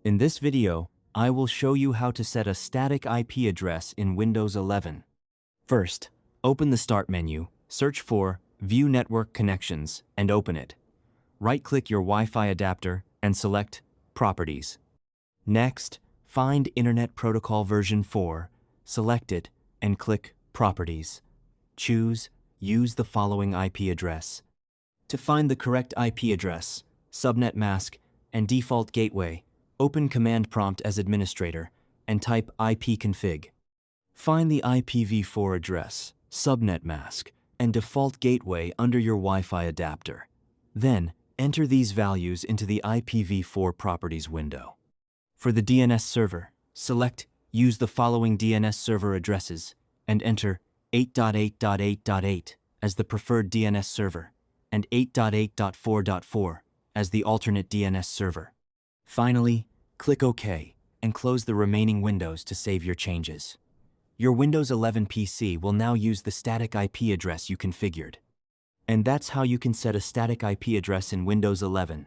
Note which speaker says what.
Speaker 1: In this video, I will show you how to set a static IP address in Windows 11. First, open the Start menu, search for View Network Connections, and open it. Right-click your Wi-Fi adapter and select Properties. Next, find Internet Protocol version 4, select it, and click Properties. Choose Use the following IP address. To find the correct IP address, subnet mask, and default gateway, open Command Prompt as administrator and type ipconfig. Find the IPv4 address, subnet mask, and default gateway under your Wi-Fi adapter. Then, enter these values into the IPv4 properties window. For the DNS server, select Use the following DNS server addresses and enter 8.8.8.8 as the preferred DNS server and 8.8.4.4 as the alternate DNS server. Finally, click OK and close the remaining windows to save your changes. Your Windows 11 PC will now use the static IP address you configured. And that's how you can set a static IP address in Windows 11.